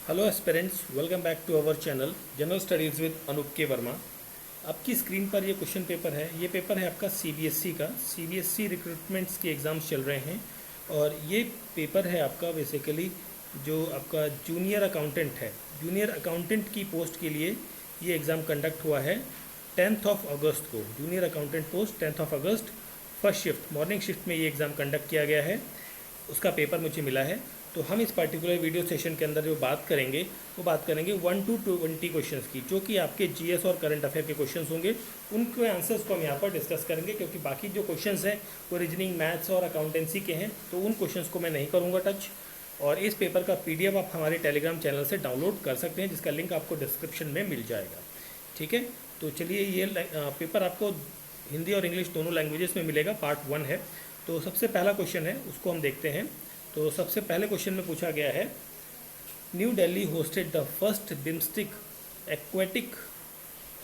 Hello aspirants, welcome back to our channel General Studies with Anoop K Verma. आपकी screen पर ये question paper है। ये पेपर है आपका सीबीएसई का। सीबीएसई रिक्रूटमेंट्स के एग्ज़ाम्स चल रहे हैं और ये पेपर है आपका बेसिकली जो आपका जूनियर अकाउंटेंट है। जूनियर अकाउंटेंट की पोस्ट के लिए ये एग्ज़ाम कंडक्ट हुआ है 10 अगस्त को। जूनियर अकाउंटेंट पोस्ट 10 अगस्त फर्स्ट शिफ्ट मॉर्निंग शिफ्ट में ये एग्ज़ाम कंडक्ट किया गया है। उसका पेपर मुझे मिला है। तो हम इस पर्टिकुलर वीडियो सेशन के अंदर जो बात करेंगे वो बात करेंगे 1 to 20 क्वेश्चंस की, जो कि आपके जीएस और करंट अफेयर के क्वेश्चंस होंगे। उनके आंसर्स को हम यहाँ पर डिस्कस करेंगे, क्योंकि बाकी जो क्वेश्चंस हैं वो रीजनिंग, मैथ्स और अकाउंटेंसी के हैं, तो उन क्वेश्चंस को मैं नहीं करूँगा टच। और इस पेपर का PDF आप हमारे टेलीग्राम चैनल से डाउनलोड कर सकते हैं, जिसका लिंक आपको डिस्क्रिप्शन में मिल जाएगा। ठीक है, तो चलिए ये पेपर आपको हिंदी और इंग्लिश दोनों लैंग्वेजेस में मिलेगा। पार्ट 1 है। तो सबसे पहला क्वेश्चन है, उसको हम देखते हैं। तो सबसे पहले क्वेश्चन में पूछा गया है, new Delhi hosted the first BIMSTEC aquatic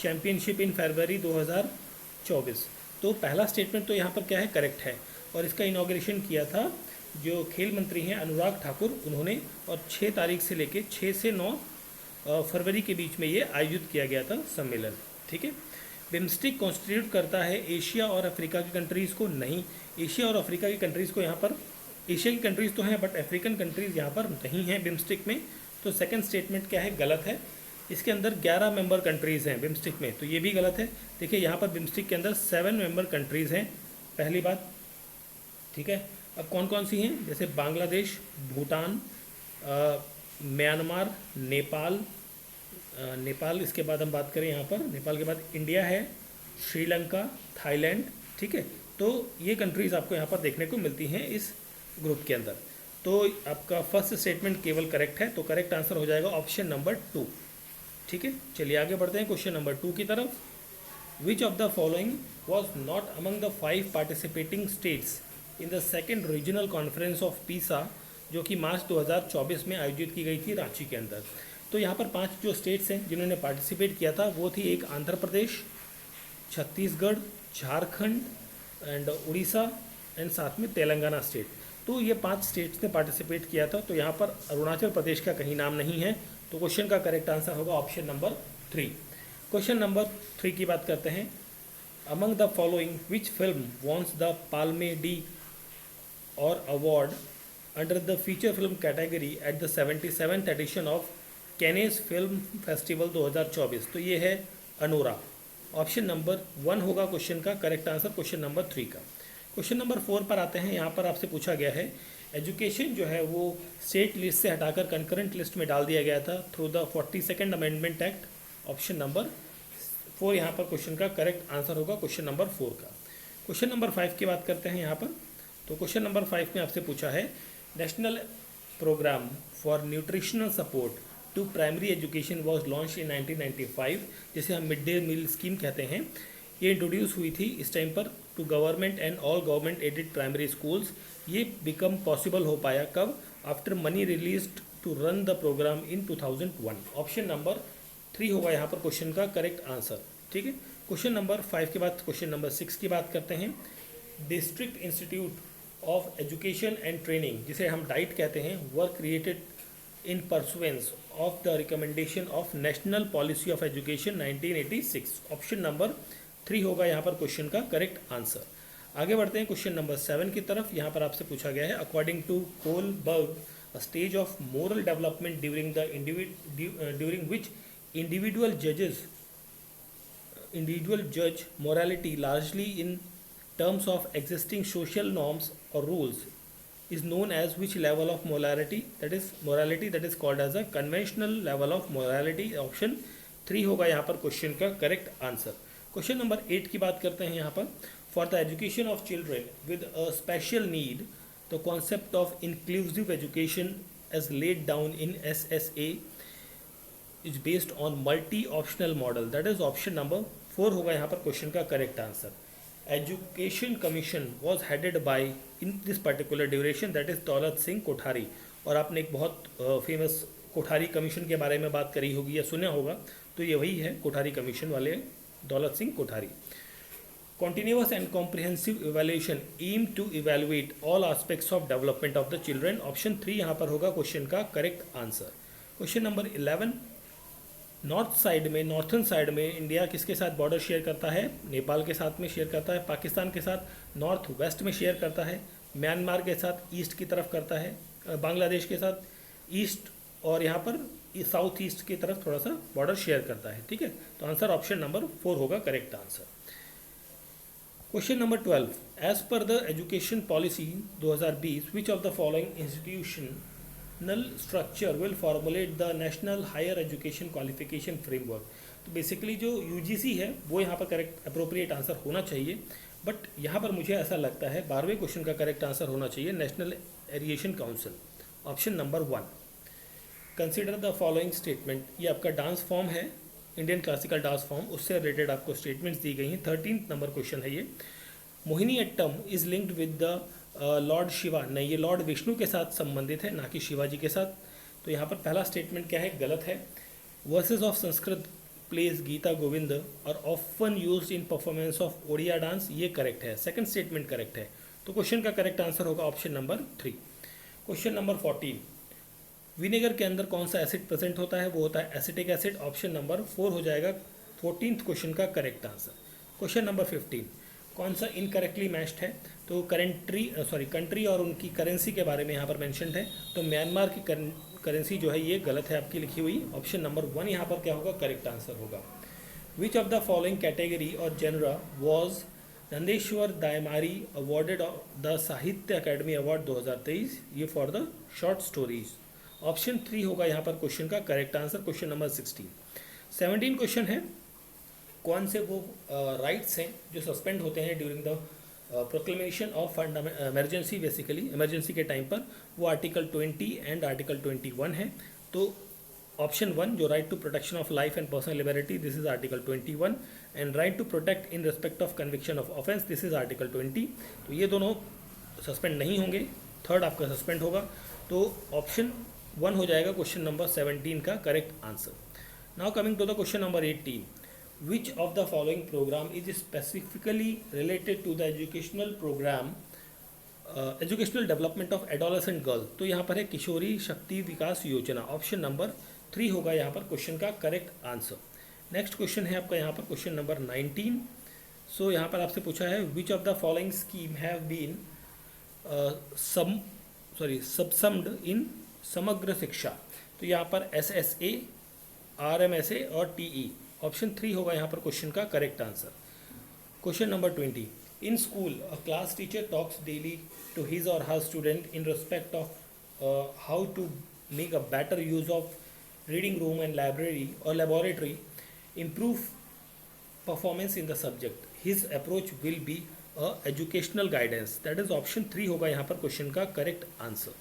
championship in February 2024। तो पहला स्टेटमेंट तो यहाँ पर क्या है, करेक्ट है। और इसका इनॉग्रेशन किया था जो खेल मंत्री हैं अनुराग ठाकुर, उन्होंने। और 6 तारीख से लेके 6 से 9 फरवरी के बीच में ये आयोजित किया गया था सम्मेलन। ठीक है, बिम्स्टिक कॉन्स्टिट्यूट करता है एशिया और अफ्रीका की कंट्रीज़ को। नहीं, एशिया और अफ्रीका की कंट्रीज़ को यहाँ पर, एशिया की कंट्रीज़ तो हैं बट अफ्रीकन कंट्रीज़ यहाँ पर नहीं हैं बिम्स्टिक में। तो सेकंड स्टेटमेंट क्या है, गलत है। इसके अंदर 11 मेंबर कंट्रीज़ हैं बिम्स्टिक में, तो ये भी गलत है। देखिए यहाँ पर बिम्स्टिक के अंदर 7 मेंबर कंट्रीज़ हैं, पहली बात। ठीक है, अब कौन कौन सी हैं, जैसे बांग्लादेश, भूटान, म्यांमार, नेपाल। इसके बाद हम बात करें यहाँ पर, नेपाल के बाद इंडिया है, श्रीलंका, थाईलैंड। ठीक है, तो ये कंट्रीज़ आपको यहाँ पर देखने को मिलती हैं इस ग्रुप के अंदर। तो आपका फर्स्ट स्टेटमेंट केवल करेक्ट है, तो करेक्ट आंसर हो जाएगा ऑप्शन नंबर 2। ठीक है, चलिए आगे बढ़ते हैं क्वेश्चन नंबर 2 की तरफ। विच of the following was not among the 5 participating states in the second regional conference of Pisa, जो कि मार्च 2024 में आयोजित की गई थी रांची के अंदर। तो यहाँ पर 5 जो स्टेट्स हैं जिन्होंने पार्टिसिपेट किया था वो थी, एक आंध्र प्रदेश, छत्तीसगढ़, झारखंड एंड उड़ीसा एंड साथ में तेलंगाना स्टेट। तो ये 5 स्टेट्स ने पार्टिसिपेट किया था। तो यहाँ पर अरुणाचल प्रदेश का कहीं नाम नहीं है, तो क्वेश्चन का करेक्ट आंसर होगा ऑप्शन नंबर 3। क्वेश्चन नंबर 3 की बात करते हैं। Among the following which film wins the Palme d'Or award under the feature film category at the 77th edition of Cannes film festival 2024। तो ये है Anora. Option number 1 होगा question का correct answer, question number 3 का। Question number 4 पर आते हैं। यहाँ पर आपसे पूछा गया है, एजुकेशन जो है वो स्टेट लिस्ट से हटाकर कंकरेंट लिस्ट में डाल दिया गया था through the 42nd amendment act. Option number 4 यहाँ पर क्वेश्चन का करेक्ट आंसर होगा, क्वेश्चन नंबर 4 का। क्वेश्चन नंबर 5 की बात करते हैं यहाँ पर। तो क्वेश्चन नंबर 5 में आपसे पूछा है, national programme for nutritional support to primary education was launch in 1995, जिसे हम मिड डे मील स्कीम कहते हैं। ये इंट्रोड्यूस हुई थी इस टाइम पर to government and all government aided primary schools. ये बिकम पॉसिबल हो पाया कब, after money released to run the programme in 2001। Option number 3 होगा यहाँ पर क्वेश्चन का करेक्ट आंसर। ठीक है, क्वेश्चन नंबर 5 के बाद क्वेश्चन नंबर 6 की बात करते हैं। District institute of education and training, जिसे हम डाइट कहते हैं, वर created in pursuance of the recommendation of national policy of education 1986। Option number 3 होगा यहाँ पर क्वेश्चन का करेक्ट आंसर। आगे बढ़ते हैं क्वेश्चन नंबर 7 की तरफ। यहाँ पर आपसे पूछा गया है, according to Kohlberg, a stage of moral development during which individual जज morality largely in terms of existing social norms or rules is known as which level of morality, that is called as a conventional level of morality। Option 3 होगा यहाँ पर question का correct answer. Question number 8 की बात करते हैं यहाँ पर। For the education of children with a special need, the concept of inclusive education as laid down in SSA is based on multi optional model, that is option number 4 होगा यहाँ पर question का correct answer. Education commission was headed by in this particular duration, that is Daulat Singh Kothari. और आपने एक बहुत famous Kothari commission के बारे में बात करी होगी या सुना होगा, तो ये वही है कोठारी कमीशन वाले Daulat Singh Kothari. Continuous and comprehensive evaluation aim to evaluate all aspects of development of the children. Option 3 यहाँ पर होगा क्वेश्चन का correct answer. Question number 11, northern side में इंडिया किसके साथ बॉर्डर शेयर करता है? नेपाल के साथ में शेयर करता है, पाकिस्तान के साथ नॉर्थ वेस्ट में शेयर करता है, म्यांमार के साथ ईस्ट की तरफ करता है, बांग्लादेश के साथ ईस्ट, और यहाँ पर साउथ ईस्ट की तरफ थोड़ा सा बॉर्डर शेयर करता है। ठीक है, तो आंसर ऑप्शन नंबर 4 होगा correct answer. Question number 12, as per the education policy 2020 which of the following institutional structure will formulate the national higher education qualification framework. तो बेसिकली जो यूजीसी है वो यहाँ पर करेक्ट अप्रोप्रिएट आंसर होना चाहिए, but यहाँ पर मुझे ऐसा लगता है 12वें क्वेश्चन का करेक्ट आंसर होना चाहिए national aeration council, option number 1। Consider the following statement, ये आपका डांस फॉर्म है, इंडियन क्लासिकल डांस फॉर्म, उससे रिलेटेड आपको स्टेटमेंट्स दी गई हैं। 13 नंबर क्वेश्चन है ये। Mohiniyattam is linked with the lord Shiva, नहीं ये लॉर्ड विष्णु के साथ संबंधित है, ना कि शिवाजी के साथ। तो यहाँ पर पहला स्टेटमेंट क्या है? गलत है। Verses of Sanskrit place Gita Govind are often used in performance of Odia dance, ये करेक्ट है। सेकंड स्टेटमेंट करेक्ट है, तो क्वेश्चन का करेक्ट आंसर होगा option number 3। Question number 14, vinegar के अंदर कौन सा एसिड प्रेजेंट होता है? वो होता है एसिटिक एसिड, ऑप्शन नंबर 4 हो जाएगा 14th क्वेश्चन का करेक्ट आंसर। क्वेश्चन नंबर 15, कौन सा इनकरेक्टली मैच्ड है? तो कंट्री और उनकी करेंसी के बारे में यहाँ पर मेंशनड है, तो म्यांमार की करेंसी जो है ये गलत है आपकी लिखी हुई, ऑप्शन नंबर 1 यहाँ पर क्या होगा? करेक्ट आंसर होगा। Which of the following category or genre was Nandeshwar Daimary awarded the Sahitya Akademi award 2023, ये for the short stories, option 3 होगा यहाँ पर क्वेश्चन का correct answer. Question number 17 question है, कौन से वो राइट्स हैं जो सस्पेंड होते हैं during the proclamation of emergency, basically emergency के टाइम पर, वो आर्टिकल 20 एंड आर्टिकल 21 है। तो ऑप्शन 1 जो right to protection of life and personal liberty, this is article 21, and right to protect in respect of conviction of offence, this is article 20। तो ये दोनों suspend नहीं होंगे, थर्ड आपका सस्पेंड होगा, तो ऑप्शन 1 हो जाएगा क्वेश्चन नंबर 17 का correct answer. Now coming to the question number 18, which of the following program is specifically related to the educational program educational development of adolescent girl. तो यहाँ पर है किशोरी शक्ति विकास योजना, ऑप्शन नंबर 3 होगा यहाँ पर क्वेश्चन का करेक्ट आंसर। नेक्स्ट क्वेश्चन है आपका यहाँ पर क्वेश्चन नंबर 19। सो यहाँ पर आपसे पूछा है which of the following scheme have been subsumed in Samagra Shiksha. तो यहाँ पर SSA, RMSA और TE, ऑप्शन 3 होगा यहाँ पर क्वेश्चन का correct answer. Question number 20, in school a class teacher talks daily to his or her student in respect of how to make a better use of reading room and library or laboratory, improve performance in the subject, his approach will be a educational guidance, that is option 3 होगा यहाँ पर question का correct answer.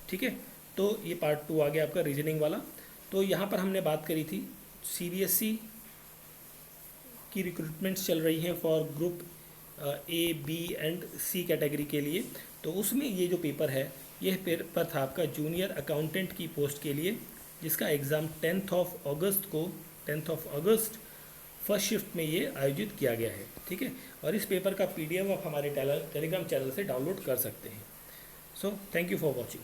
ठीक है, तो ये part 2 आ गया आपका रीजनिंग वाला। तो यहाँ पर हमने बात करी थी CBSE की रिक्रूटमेंट्स चल रही हैं for group A, B and C category के लिए। तो उसमें ये जो पेपर है, यह पेपर था आपका जूनियर अकाउंटेंट की पोस्ट के लिए, जिसका exam 10th of August first shift में ये आयोजित किया गया है। ठीक है, और इस पेपर का PDF आप हमारे टेलीग्राम चैनल से डाउनलोड कर सकते हैं। So thank you for watching.